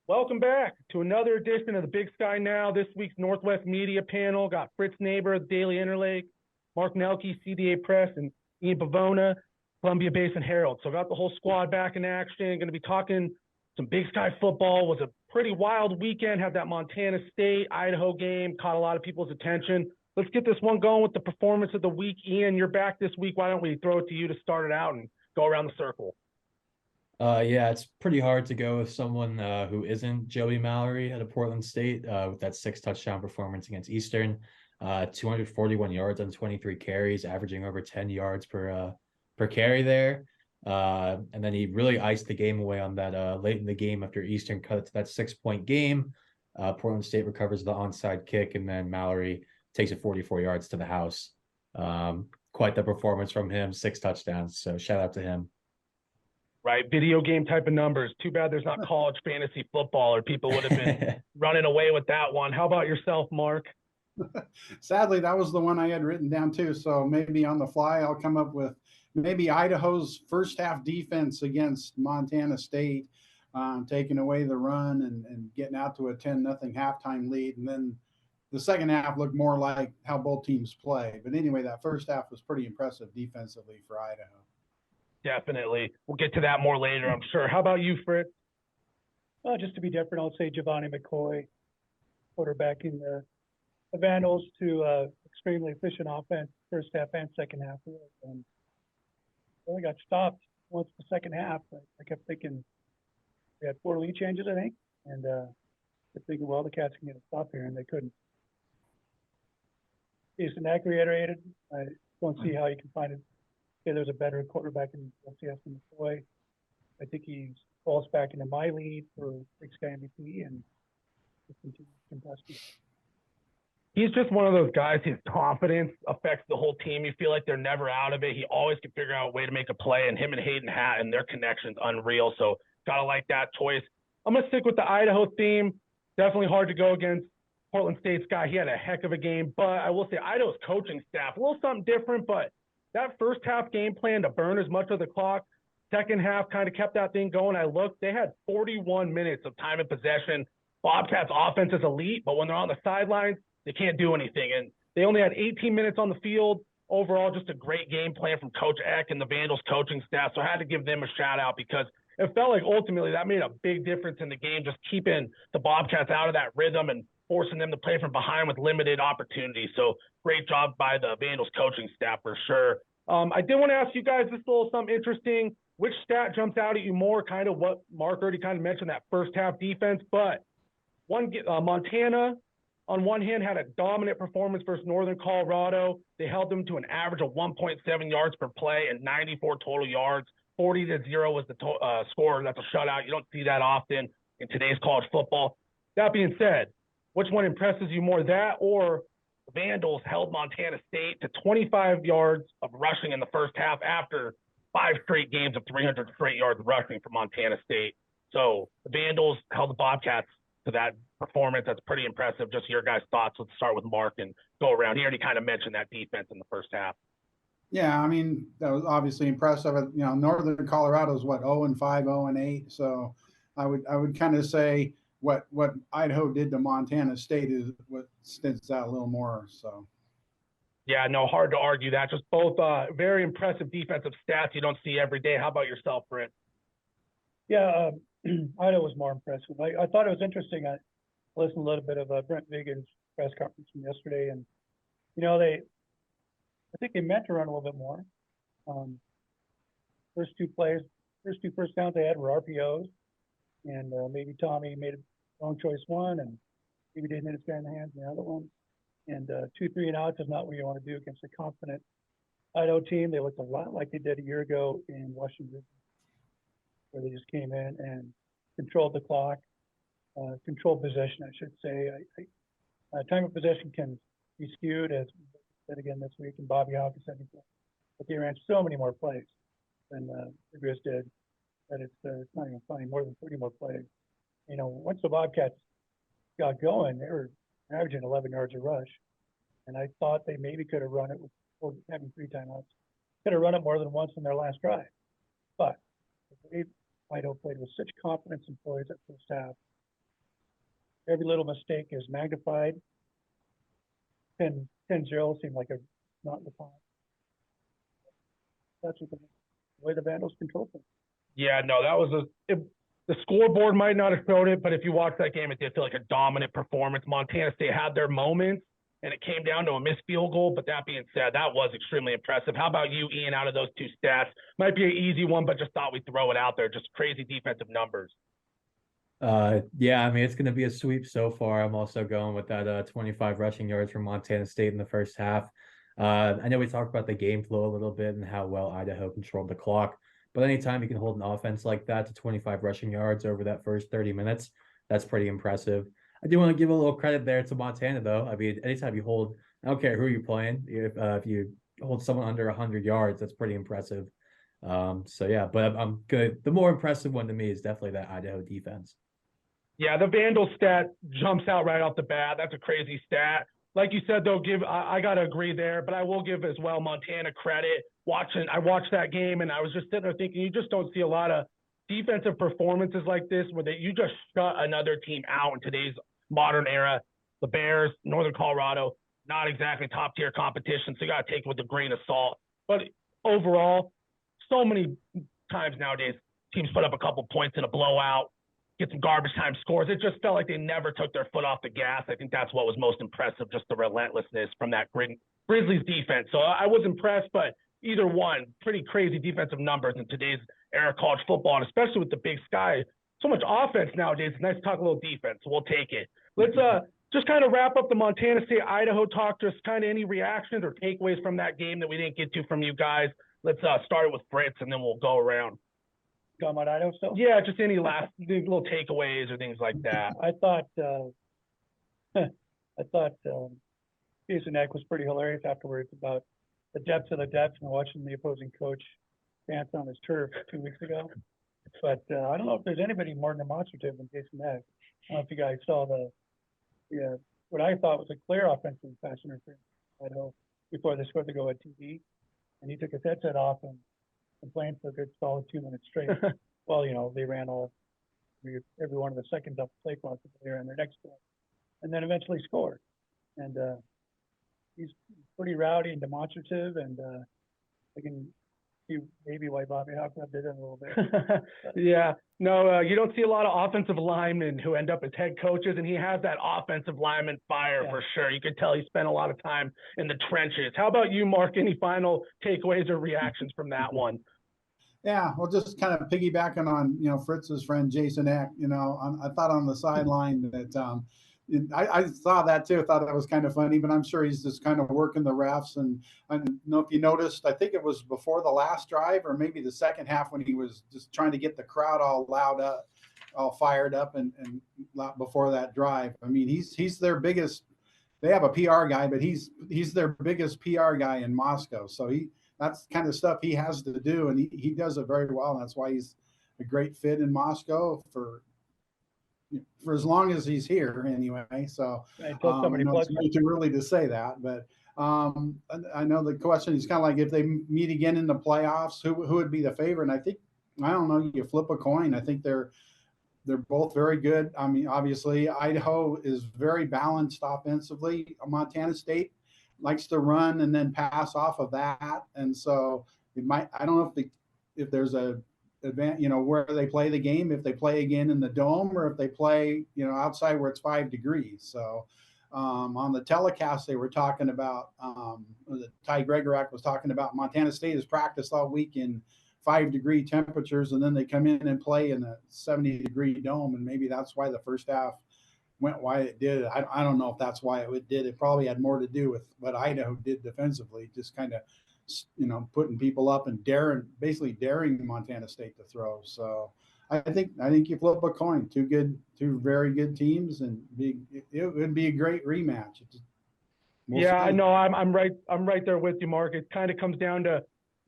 Welcome back to another edition of the Big Sky Now. This week's Northwest Media panel got Fritz Neighbor, Daily Interlake, Mark Nelke, CDA Press, and Ian Bivona, Columbia Basin Herald. So got the whole squad back in action. Going to be talking some Big Sky football. Was a pretty wild weekend. Had that Montana State, Idaho game. Caught a lot of people's attention. Let's get this one going with the performance of the week. Ian, you're back this week. Why don't we throw it to you to start it out and go around the circle? Yeah, it's pretty hard to go with someone who isn't Joey Mallory at a Portland State with that 6 touchdown performance against Eastern, 241 yards on 23 carries, averaging over 10 yards per carry there. And then he really iced the game away on that late in the game after Eastern cut it to that 6-point game. Portland State recovers the onside kick, and then Mallory takes it 44 yards to the house. Quite the performance from him, 6 touchdowns. So shout out to him. Right, video game type of numbers. Too bad there's not college fantasy football, or people would have been running away with that one. How about yourself, Mark? Sadly, that was the one I had written down too. So maybe on the fly, I'll come up with maybe Idaho's first half defense against Montana State, taking away the run and getting out to a 10-0 halftime lead. And then the second half looked more like how both teams play. But anyway, that first half was pretty impressive defensively for Idaho. Definitely. We'll get to that more later, I'm sure. How about you, Fritz? Well, just to be different, I'll say Giovanni McCoy, quarterbacking the Vandals to extremely efficient offense, first half and second half. And only got stopped once the second half. I kept thinking we had 4 lead changes, I think, and kept thinking, well, the Cats can get a stop here, and they couldn't. Jason Ack reiterated, I don't see how you can find it. Yeah, there's a better quarterback in LCS than McCoy. I think he falls back into my lead for Big Sky MVP and continues to impress me. He's just one of those guys, his confidence affects the whole team. You feel like they're never out of it. He always can figure out a way to make a play, and him and Hayden Hatton, their connection's unreal. So gotta like that choice. I'm gonna stick with the Idaho theme. Definitely hard to go against Portland State's guy. He had a heck of a game, but I will say Idaho's coaching staff, a little something different, but that first half game plan to burn as much of the clock, second half kind of kept that thing going. I looked, they had 41 minutes of time and possession. Bobcats offense is elite, but when they're on the sidelines, they can't do anything. And they only had 18 minutes on the field. Overall, just a great game plan from Coach Eck and the Vandals coaching staff. So I had to give them a shout out because it felt like ultimately that made a big difference in the game, just keeping the Bobcats out of that rhythm and forcing them to play from behind with limited opportunities. So great job by the Vandals coaching staff for sure. I did want to ask you guys this little something interesting. Which stat jumps out at you more? Kind of what Mark already kind of mentioned, that first half defense. But Montana, on one hand, had a dominant performance versus Northern Colorado. They held them to an average of 1.7 yards per play and 94 total yards. 40-0 was the score. That's a shutout. You don't see that often in today's college football. That being said, which one impresses you more, that or the Vandals held Montana State to 25 yards of rushing in the first half after 5 straight games of 300 straight yards rushing for Montana State? So the Vandals held the Bobcats to that performance. That's pretty impressive. Just your guys' thoughts. Let's start with Mark and go around. He already kind of mentioned that defense in the first half. Yeah, I mean, that was obviously impressive. You know, Northern Colorado is what, 0-5, 0-8. So I would kind of say what Idaho did to Montana State is what stands out a little more. So yeah, no, hard to argue that. Just both very impressive defensive stats you don't see every day. How about yourself, Britt? Yeah, Idaho was more impressive. I thought it was interesting. I listened a little bit of Brent Vigen's press conference from yesterday, and you know I think they meant to run a little bit more. First two first downs they had were RPOs, and maybe Tommy made a wrong choice one, and maybe didn't hit his guy in the hands in the other one. And 2, 3 and outs is not what you want to do against a confident Idaho team. They looked a lot like they did a year ago in Washington, where they just came in and controlled the clock, controlled possession, I should say. Time of possession can be skewed, as we said again this week, and Bobby Hawkins said before. But they ran so many more plays than the Griz did that it's not even funny, more than 30 more plays. You know, once the Bobcats got going, they were averaging 11 yards a rush. And I thought they maybe could have run it with having 3 timeouts. Could have run it more than once in their last drive. But Idaho played with such confidence and poise at first half. every little mistake is magnified. 10-0 seemed like a not in the time. That's what the way the Vandals control things. Yeah, no, that was the scoreboard might not have showed it, but if you watch that game, it did feel like a dominant performance. Montana State had their moments, and it came down to a missed field goal. But that being said, that was extremely impressive. How about you, Ian, out of those two stats? Might be an easy one, but just thought we'd throw it out there. Just crazy defensive numbers. Yeah, I mean, it's going to be a sweep so far. I'm also going with that 25 rushing yards from Montana State in the first half. I know we talked about the game flow a little bit and how well Idaho controlled the clock, but anytime you can hold an offense like that to 25 rushing yards over that first 30 minutes, that's pretty impressive. I do want to give a little credit there to Montana, though. I mean, anytime you hold, I don't care who you're playing, if you hold someone under 100 yards, that's pretty impressive. So yeah, but I'm good. The more impressive one to me is definitely that Idaho defense. Yeah, the Vandal stat jumps out right off the bat. That's a crazy stat. Like you said, though, I got to agree there, but I will give as well Montana credit. I watched that game, and I was just sitting there thinking, you just don't see a lot of defensive performances like this where you just shut another team out in today's modern era. The Bears, Northern Colorado, not exactly top-tier competition, so you got to take it with a grain of salt. But overall, so many times nowadays, teams put up a couple points in a blowout, get some garbage time scores. It just felt like they never took their foot off the gas. I think that's what was most impressive, just the relentlessness from that Grizzlies defense. So I was impressed, but either one, pretty crazy defensive numbers in today's era of college football, and especially with the Big Sky. So much offense nowadays. It's nice to talk a little defense, so we'll take it. Let's just kind of wrap up the Montana State-Idaho talk. Just kind of any reactions or takeaways from that game that we didn't get to from you guys. Let's start it with Fritz, and then we'll go around. Talking about Idaho still? Yeah, just any last little takeaways or things like that. I thought Jason Eck was pretty hilarious afterwards about the depths of the depths and watching the opposing coach dance on his turf 2 weeks ago. But I don't know if there's anybody more demonstrative than Jason Eck. I don't know if you guys saw what I thought was a clear offensive pass interference in Idaho before they scored the go at TD, and he took his headset off and complained for a good solid 2 minutes straight. Well, they ran every one of the seconds up the play clock there and their next play, and then eventually scored. And he's pretty rowdy and demonstrative, and I can see maybe why Bobby Hawkins did it a little bit. Yeah, no, you don't see a lot of offensive linemen who end up as head coaches, and he has that offensive lineman fire for sure. You could tell he spent a lot of time in the trenches. How about you, Mark? Any final takeaways or reactions from that one? Yeah, well, just kind of piggybacking on, Fritz's friend Jason Eck, I thought on the sideline that I saw that too. I thought that was kind of funny, but I'm sure he's just kind of working the refs. And I don't know if you noticed, I think it was before the last drive or maybe the second half when he was just trying to get the crowd all loud up, all fired up and before that drive. I mean, he's their biggest, they have a PR guy, but he's their biggest PR guy in Moscow. So that's kind of stuff he has to do, and he does it very well. And that's why he's a great fit in Moscow for as long as he's here anyway. So it's too early to say that, but I know the question is kind of like if they meet again in the playoffs, who would be the favorite? And I don't know, you flip a coin. I think they're both very good. I mean, obviously Idaho is very balanced offensively. Montana State likes to run and then pass off of that, and so I don't know if there's a event, where they play the game, if they play again in the dome or if they play, outside where it's 5 degrees. So on the telecast, they were talking about, Ty Gregorak was talking about Montana State has practiced all week in 5-degree temperatures, and then they come in and play in a 70-degree dome. And maybe that's why the first half went why it did. I don't know if that's why it did. It probably had more to do with what Idaho did defensively, just kind of, putting people up and basically daring Montana State to throw. So I think you flip a coin. Two very good teams, and it would be a great rematch. I know. I'm right there with you, Mark. It kind of comes down to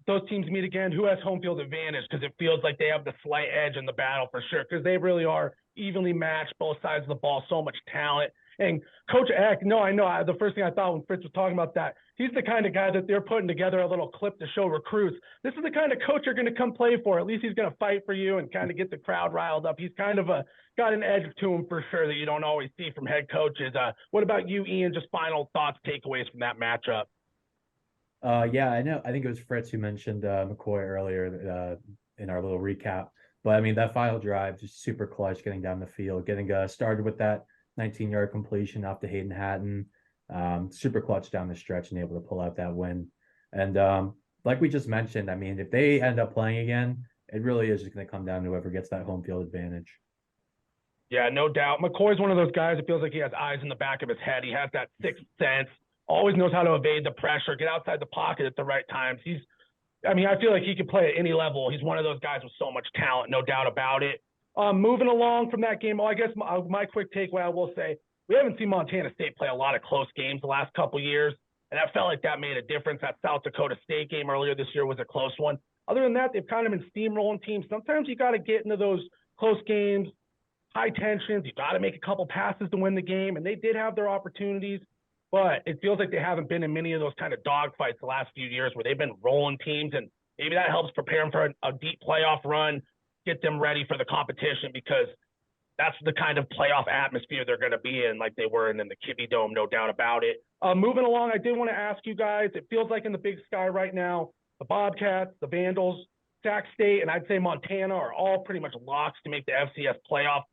those teams meet again, who has home field advantage? Because it feels like they have the slight edge in the battle for sure, because they really are evenly matched, both sides of the ball, so much talent. And Coach Eck, no, I know. The first thing I thought when Fritz was talking about that, he's the kind of guy that they're putting together a little clip to show recruits. This is the kind of coach you're going to come play for. At least he's going to fight for you and kind of get the crowd riled up. He's kind of got an edge to him for sure that you don't always see from head coaches. What about you, Ian? Just final thoughts, takeaways from that matchup? Yeah, I know. I think it was Fritz who mentioned McCoy earlier in our little recap. But I mean, that final drive, just super clutch, getting down the field, getting started with that 19-yard completion off to Hayden Hatton. Super clutch down the stretch and able to pull out that win. And like we just mentioned, I mean, if they end up playing again, it really is just going to come down to whoever gets that home field advantage. Yeah, no doubt. McCoy's one of those guys that feels like he has eyes in the back of his head. He has that sixth sense, always knows how to evade the pressure, get outside the pocket at the right times. I feel like he could play at any level. He's one of those guys with so much talent, no doubt about it. Moving along from that game, I guess my quick takeaway, I will say, we haven't seen Montana State play a lot of close games the last couple years, and I felt like that made a difference. That South Dakota State game earlier this year was a close one. Other than that, they've kind of been steamrolling teams. Sometimes you got to get into those close games, high tensions. You got to make a couple passes to win the game, and they did have their opportunities, but it feels like they haven't been in many of those kind of dogfights the last few years where they've been rolling teams, and maybe that helps prepare them for a deep playoff run, get them ready for the competition, because that's the kind of playoff atmosphere they're going to be in, like they were in the Kibbie Dome, no doubt about it. Moving along, I did want to ask you guys, it feels like in the Big Sky right now, the Bobcats, the Vandals, Sac State, and I'd say Montana are all pretty much locks to make the FCS playoff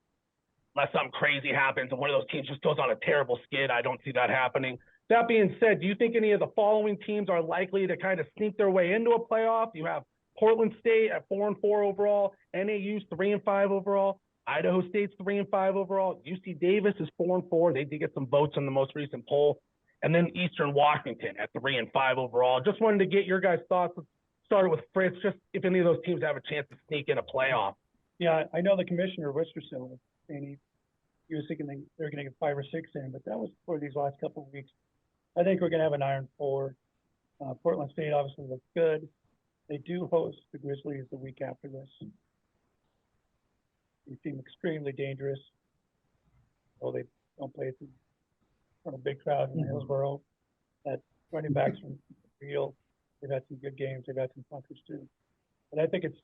unless something crazy happens and one of those teams just goes on a terrible skid. I don't see that happening. That being said, do you think any of the following teams are likely to kind of sneak their way into a playoff? You have Portland State at 4-4 overall, NAU's 3-5 overall, Idaho State's 3-5 overall, UC Davis is 4-4. They did get some votes in the most recent poll. And then Eastern Washington at 3-5 overall. Just wanted to get your guys' thoughts. Let's start with Fritz, just if any of those teams have a chance to sneak in a playoff. Yeah, I know the commissioner of Wisterson was saying he was thinking they're going to get 5 or 6 in, but that was for these last couple of weeks. I think we're going to have an Iron 4. Portland State obviously looks good. They do host the Grizzlies the week after this. They seem extremely dangerous. Well, they don't play in front of a big crowd in Hillsborough. That running backs from real. They've had some good games. They've had some punkers too. But I think it's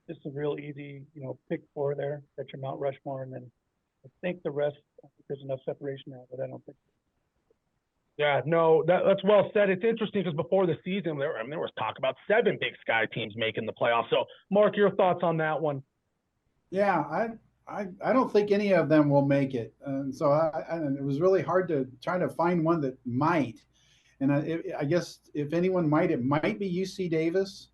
just a real easy, pick 4 there. Got your Mount Rushmore, and then I think the rest, there's enough separation now, but I don't think so. Yeah, no, that's well said. It's interesting because before the season, there was talk about 7 Big Sky teams making the playoffs. So, Mark, your thoughts on that one? Yeah, I don't think any of them will make it. And so it was really hard to try to find one that might. And I guess if anyone might, it might be UC Davis,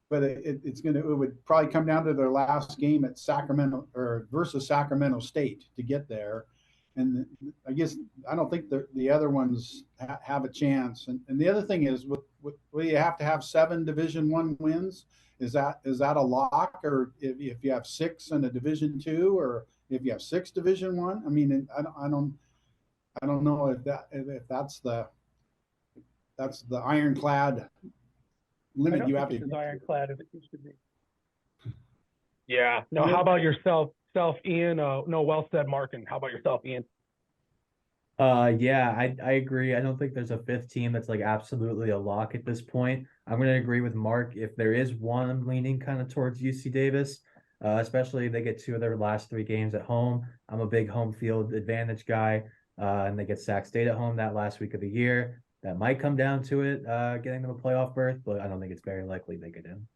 but it would probably come down to their last game at Sacramento or versus Sacramento State to get there. And I guess I don't think the other ones have a chance. And the other thing is, you have to have 7 Division I wins. Is that a lock, or if you have 6 in a Division II, or if you have 6 Division I? I mean, I don't know if that's the ironclad limit you have to. As ironclad as it used to be. Yeah. No. How about yourself, Ian? No. Well said, Mark. And how about yourself, Ian? Yeah, I agree. I don't think there's a 5th team that's like absolutely a lock at this point. I'm going to agree with Mark. If there is one, I'm leaning kind of towards UC Davis, especially if they get 2 of their last 3 games at home. I'm a big home field advantage guy, and they get Sac State at home that last week of the year. That might come down to it, getting them a playoff berth, but I don't think it's very likely they get in.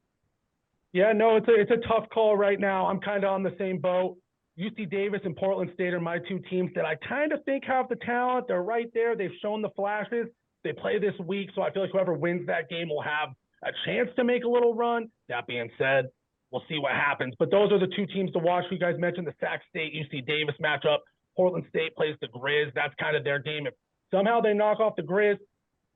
Yeah, no, it's a tough call right now. I'm kind of on the same boat. UC Davis and Portland State are my 2 teams that I kind of think have the talent. They're right there. They've shown the flashes. They play this week, so I feel like whoever wins that game will have a chance to make a little run. That being said, we'll see what happens. But those are the 2 teams to watch. You guys mentioned the Sac State UC Davis matchup. Portland State plays the Griz. That's kind of their game. If somehow they knock off the Griz,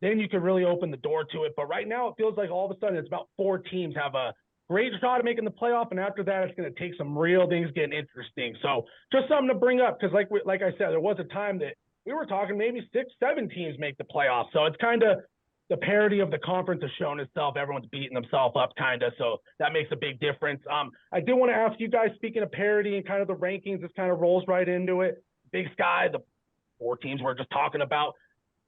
then you could really open the door to it. But right now, it feels like all of a sudden it's about 4 teams have a great shot at making the playoff, and after that, it's going to take some real things getting interesting. So just something to bring up, because like I said, there was a time that we were talking maybe 6, 7 teams make the playoffs. So it's kind of the parity of the conference has shown itself. Everyone's beating themselves up kind of, so that makes a big difference. I did want to ask you guys, speaking of parity and kind of the rankings, this kind of rolls right into it. Big Sky, the 4 teams we're just talking about,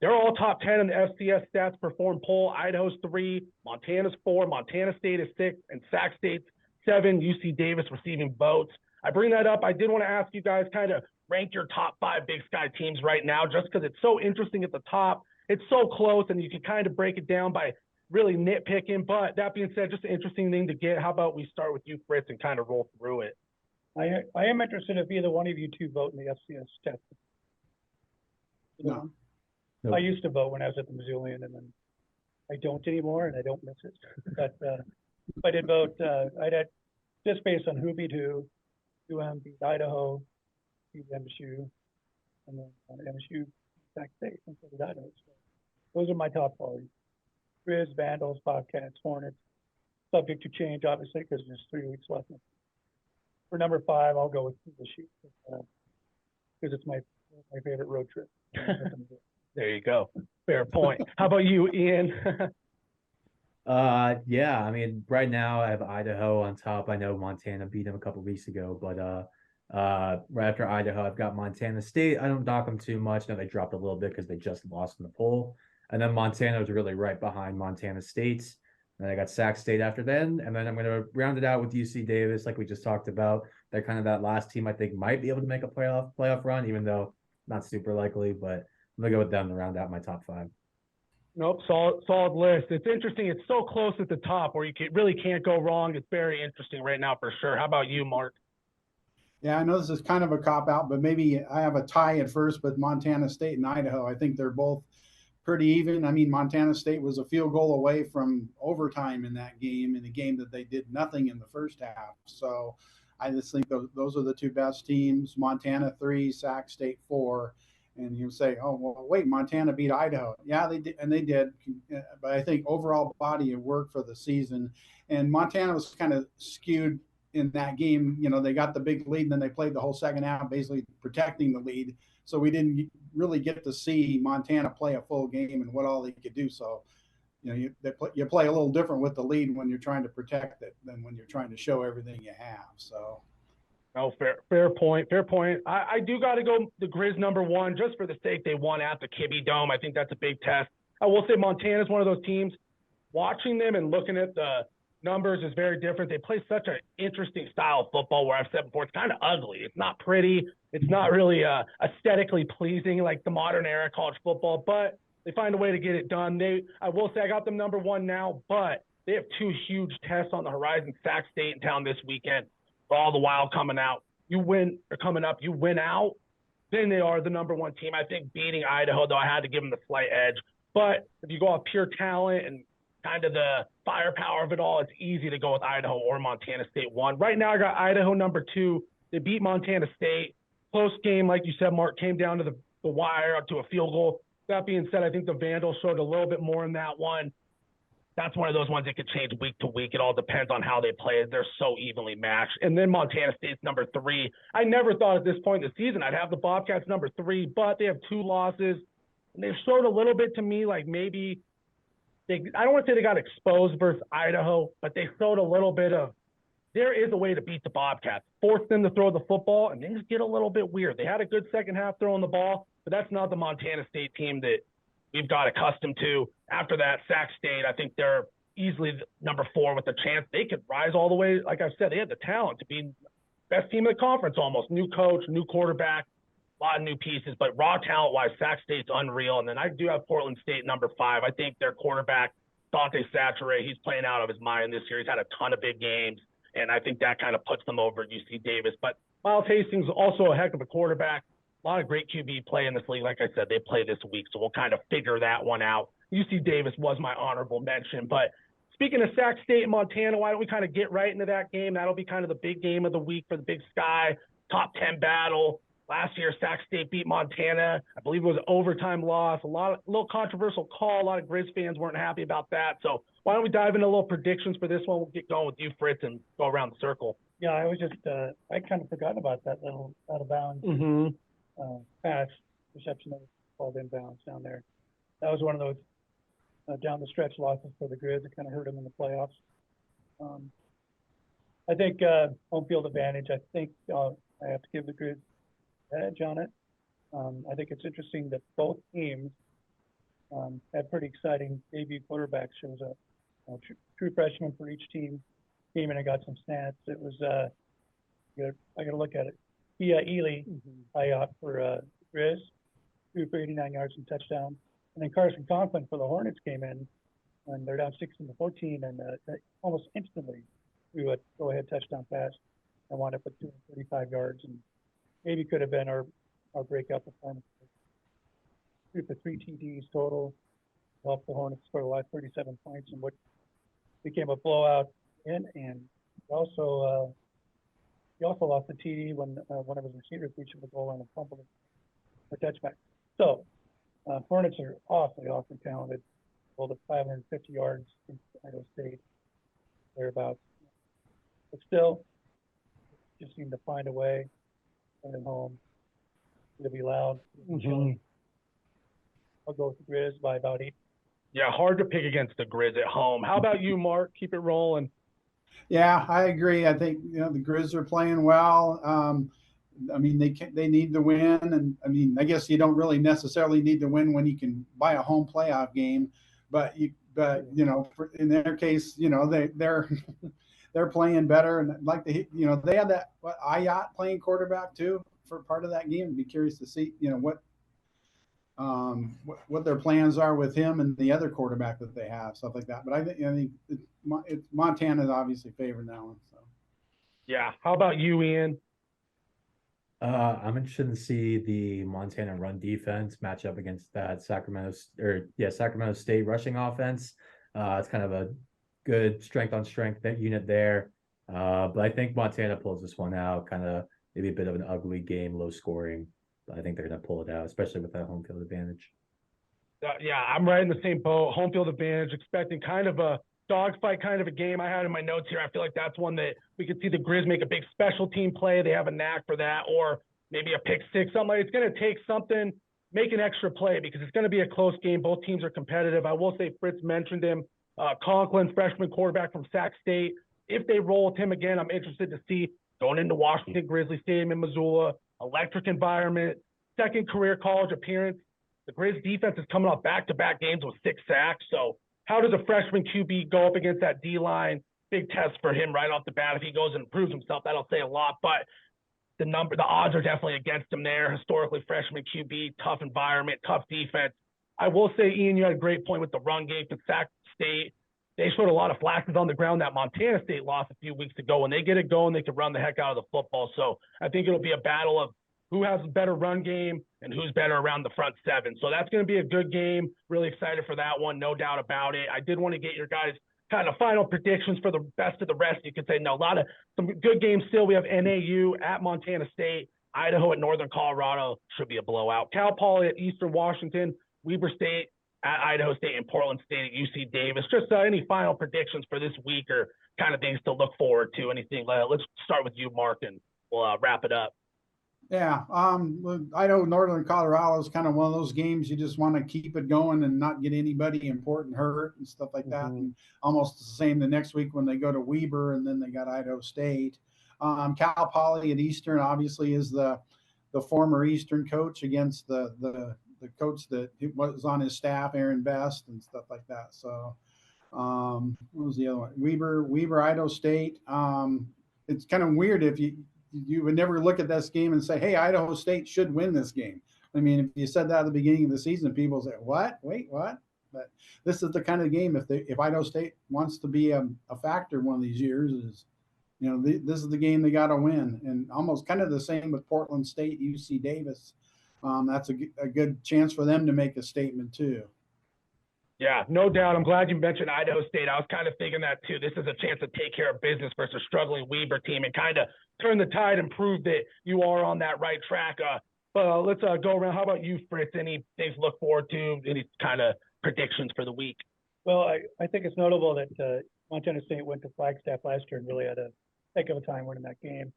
they're all top 10 in the FCS stats perform poll. Idaho's 3, Montana's 4, Montana State is 6, and Sac State's 7. UC Davis receiving votes. I bring that up. I did want to ask you guys kind of rank your top 5 Big Sky teams right now, just because it's so interesting at the top. It's so close, and you can kind of break it down by really nitpicking. But that being said, just an interesting thing to get. How about we start with you, Fritz, and kind of roll through it? I am interested if either one of you two vote in the FCS stats. No. Nope. I used to vote when I was at the Missoulian, and then I don't anymore, and I don't miss it. But I did vote. I'd had just based on who beat who. UM beat Idaho, beat MSU, and then MSU Sac State and so did Idaho. So those are my top 4. Griz, Vandals, Bobcats, Hornets. Subject to change, obviously, because there's 3 weeks left. For number 5, I'll go with the Sheep because it's my favorite road trip. There you go. Fair point. How about you, Ian? Yeah, I mean, right now I have Idaho on top. I know Montana beat them a couple weeks ago, but right after Idaho, I've got Montana State. I don't dock them too much. Now they dropped a little bit because they just lost in the poll. And then Montana was really right behind Montana State. And then I got Sac State after then. And then I'm going to round it out with UC Davis, like we just talked about. They're kind of that last team I think might be able to make a playoff run, even though not super likely. But I'm going to go with them to round out my top 5. Nope, solid list. It's interesting. It's so close at the top where you really can't go wrong. It's very interesting right now for sure. How about you, Mark? Yeah, I know this is kind of a cop-out, but maybe I have a tie at first with Montana State and Idaho. I think they're both pretty even. I mean, Montana State was a field goal away from overtime in that game, in a game that they did nothing in the first half. So I just think those are the 2 best teams. Montana 3, Sac State 4. And you say, oh, well, wait, Montana beat Idaho. Yeah, they did, and they did. But I think overall body of work for the season. And Montana was kind of skewed in that game. You know, they got the big lead, and then they played the whole second half basically protecting the lead. So we didn't really get to see Montana play a full game and what all they could do. So, you know, you play a little different with the lead when you're trying to protect it than when you're trying to show everything you have. So. Oh, fair point. Fair point. I do got to go the Griz number 1 just for the sake they won at the Kibbe Dome. I think that's a big test. I will say Montana is one of those teams. Watching them and looking at the numbers is very different. They play such an interesting style of football where I've said before, it's kind of ugly. It's not pretty. It's not really aesthetically pleasing like the modern era college football, but they find a way to get it done. I will say I got them number 1 now, but they have 2 huge tests on the horizon. Sac State in town this weekend. All the while coming out, you win out, then they are the number 1 team. I think beating Idaho, though, I had to give them the slight edge. But if you go off pure talent and kind of the firepower of it all, it's easy to go with Idaho or Montana State 1. Right now, I got Idaho number 2. They beat Montana State. Close game, like you said, Mark, came down to the wire up to a field goal. That being said, I think the Vandals showed a little bit more in that one. That's one of those ones that could change week to week. It all depends on how they play. They're so evenly matched. And then Montana State's number 3. I never thought at this point in the season I'd have the Bobcats number 3, but they have 2 losses. And they've showed a little bit to me like maybe I don't want to say they got exposed versus Idaho, but they showed a little bit of there is a way to beat the Bobcats. Force them to throw the football, and things get a little bit weird. They had a good second half throwing the ball, but that's not the Montana State team that we've got accustomed to. After that, Sac State, I think they're easily number 4 with a chance. They could rise all the way. Like I said, they had the talent to be best team in the conference almost. New coach, new quarterback, a lot of new pieces. But raw talent-wise, Sac State's unreal. And then I do have Portland State number 5. I think their quarterback, Dante Satcher, he's playing out of his mind this year. He's had a ton of big games, and I think that kind of puts them over UC Davis. But Miles Hastings is also a heck of a quarterback. A lot of great QB play in this league. Like I said, they play this week, so we'll kind of figure that one out. UC Davis was my honorable mention. But speaking of Sac State and Montana, why don't we kind of get right into that game? That'll be kind of the big game of the week for the Big Sky, top 10 battle. Last year, Sac State beat Montana. I believe it was an overtime loss. A little controversial call. A lot of Griz fans weren't happy about that. So why don't we dive into a little predictions for this one? We'll get going with you, Fritz, and go around the circle. Yeah, I was just I kind of forgot about that little out of bounds pass reception that was called inbounds down there. That was one of those down the stretch losses for the Griz. It kind of hurt them in the playoffs. I think home field advantage. I think I have to give the Griz an edge on it. I think it's interesting that both teams had pretty exciting debut quarterbacks. There was a true freshman for each team. Came in and got some stats. It was I got to look at it. Ely, IOT for Griz, threw for 89 yards and touchdown. And then Carson Conklin for the Hornets came in, and they're down 16-14, and almost instantly threw a go-ahead touchdown pass and wound up with 235 yards, and maybe could have been our breakout performance. Threw for 3 TDs total, helped the Hornets score the last 37 points, and what became a blowout. And he also lost the TD when one of his receivers reached the goal line and fumbled it for touchback. So Hornets are awfully talented. Pulled up 550 yards in Idaho State, thereabouts. But still, just seem to find a way. Send it home. It'll be loud. I'll go with the Griz by about 8. Yeah, hard to pick against the Griz at home. How about you, Mark? Keep it rolling. Yeah, I agree. I think the Griz are playing well. I mean, they need to win, and I mean, I guess you don't really necessarily need to win when you can buy a home playoff game, but in their case, they're playing better, and like they had that IOT playing quarterback too for part of that game. I'd be curious to see what their plans are with him and the other quarterback that they have, stuff like that. But I think Montana's obviously favoring that one. So yeah, how about you, Ian? I'm interested to see the Montana run defense match up against that Sacramento State rushing offense. It's kind of a good strength on strength unit there. But I think Montana pulls this one out, kind of maybe a bit of an ugly game, low scoring. But I think they're going to pull it out, especially with that home field advantage. Yeah, I'm right in the same boat. Home field advantage, expecting kind of a dogfight kind of a game. I had in my notes here. I feel like that's one that we could see the Griz make a big special team play. They have a knack for that, or maybe a pick six, something like it's going to take something, make an extra play because it's going to be a close game. Both teams are competitive. I will say Fritz mentioned him. Conklin, freshman quarterback from Sac State. If they roll with him again, I'm interested to see going into Washington Grizzly Stadium in Missoula, electric environment, second career college appearance. The Griz defense is coming off back-to-back games with 6 sacks. So how does a freshman QB go up against that D-line? Big test for him right off the bat. If he goes and improves himself, that'll say a lot. But the odds are definitely against him there. Historically, freshman QB, tough environment, tough defense. I will say, Ian, you had a great point with the run game for Sac State. They showed a lot of flashes on the ground that Montana State lost a few weeks ago. When they get it going, they can run the heck out of the football. So I think it'll be a battle of who has a better run game and who's better around the front seven. So that's going to be a good game. Really excited for that one, no doubt about it. I did want to get your guys' kind of final predictions for the best of the rest. You could say no, some good games still. We have NAU at Montana State, Idaho at Northern Colorado, should be a blowout. Cal Poly at Eastern Washington, Weber State at Idaho State, and Portland State at UC Davis. Just any final predictions for this week or kind of things to look forward to? Anything? Let's start with you, Mark, and we'll wrap it up. Yeah, Idaho, Northern Colorado is kind of one of those games you just want to keep it going and not get anybody important hurt and stuff like that. And almost the same the next week when they go to Weber and then they got Idaho State. Cal Poly at Eastern obviously is the former Eastern coach against the coach that was on his staff, Aaron Best, and stuff like that. So what was the other one? Weber, Idaho State. It's kind of weird if you would never look at this game and say, hey, Idaho State should win this game. I mean, if you said that at the beginning of the season, people say, what? Wait, what? But this is the kind of game, if Idaho State wants to be a factor one of these years, is, this is the game they got to win. And almost kind of the same with Portland State, UC Davis. That's a good chance for them to make a statement too. Yeah, no doubt. I'm glad you mentioned Idaho State. I was kind of thinking that too. This is a chance to take care of business versus a struggling Weber team and kind of turn the tide and prove that you are on that right track. But let's go around. How about you, Fritz? Any things to look forward to? Any kind of predictions for the week? Well, I think it's notable that Montana State went to Flagstaff last year and really had a heck of a time winning that game.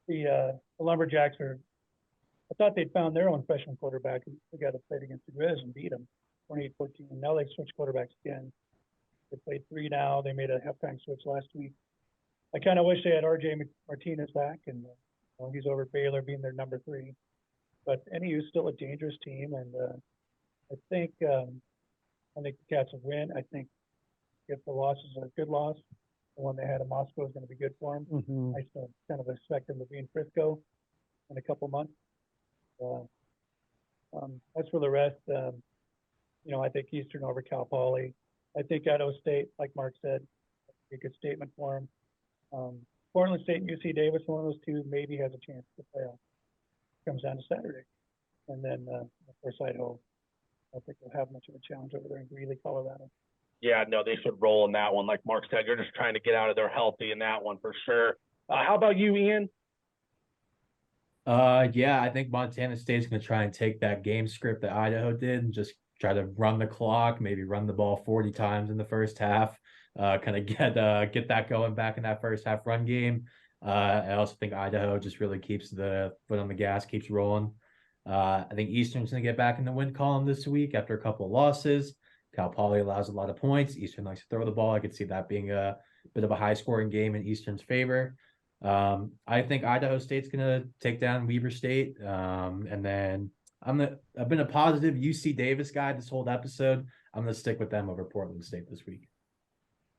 The Lumberjacks I thought they'd found their own freshman quarterback. They got to play against the Griz and beat them. 28-14. Now they've switched quarterbacks again. They played 3 now. They made a halftime switch last week. I kind of wish they had RJ Martinez back, and he's over at Baylor being their number 3. But NAU is still a dangerous team, and I think the Cats will win. I think if the loss is a good loss, the one they had in Moscow is going to be good for them. Mm-hmm. I still kind of expect them to be in Frisco in a couple months. As for the rest, I think Eastern over Cal Poly. I think Idaho State, like Mark said, a good statement for them. Portland State and UC Davis, one of those two maybe has a chance to play off. Comes down to Saturday. And then, of course, Idaho, I think they'll have much of a challenge over there in Greeley, Colorado. Yeah, no, they should roll in that one. Like Mark said, you're just trying to get out of there healthy in that one for sure. How about you, Ian? Yeah, I think Montana State's going to try and take that game script that Idaho did and just try to run the clock, maybe run the ball 40 times in the first half, kind of get that going back in that first half run game. I also think Idaho just really keeps the foot on the gas, keeps rolling. I think Eastern's going to get back in the win column this week after a couple of losses. Cal Poly allows a lot of points. Eastern likes to throw the ball. I could see that being a bit of a high-scoring game in Eastern's favor. I think Idaho State's going to take down Weber State. And then I've been a positive UC Davis guy this whole episode. I'm going to stick with them over Portland State this week.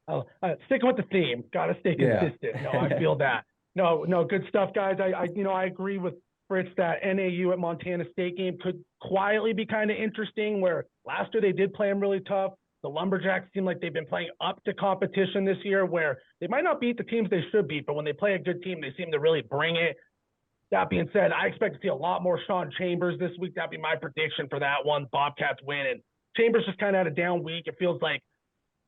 Oh, sticking with the theme. Got to stay consistent. Yeah. No, I feel that. No, good stuff, guys. I agree with Fritz that NAU at Montana State game could quietly be kind of interesting, where last year they did play them really tough. The Lumberjacks seem like they've been playing up to competition this year, where they might not beat the teams they should beat, but when they play a good team, they seem to really bring it. That being said, I expect to see a lot more Sean Chambers this week. That'd be my prediction for that one. Bobcats win, and Chambers just kind of had a down week. It feels like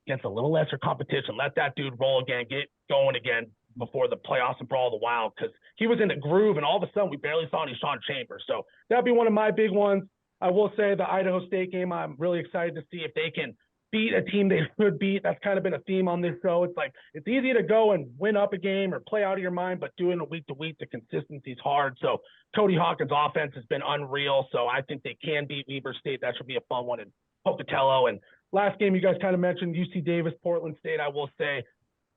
against a little lesser competition, let that dude roll again, get going again before the playoffs and for all the Wild, because he was in the groove, and all of a sudden we barely saw any Sean Chambers. So that'd be one of my big ones. I will say the Idaho State game, I'm really excited to see if they can beat a team they should beat. That's kind of been a theme on this show. It's like it's easy to go and win up a game or play out of your mind, but doing it week to week, the consistency is hard. So Cody Hawkins' offense has been unreal. So I think they can beat Weber State. That should be a fun one. And Pocatello. And last game you guys kind of mentioned, UC Davis, Portland State. I will say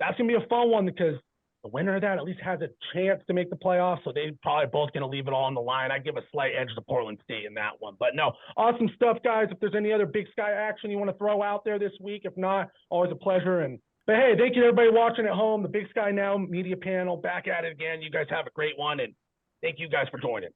that's going to be a fun one because the winner of that at least has a chance to make the playoffs. So they're probably both going to leave it all on the line. I give a slight edge to Portland State in that one. But no, awesome stuff, guys. If there's any other Big Sky action you want to throw out there this week, if not, always a pleasure. But hey, thank you to everybody watching at home. The Big Sky Now media panel back at it again. You guys have a great one, and thank you guys for joining.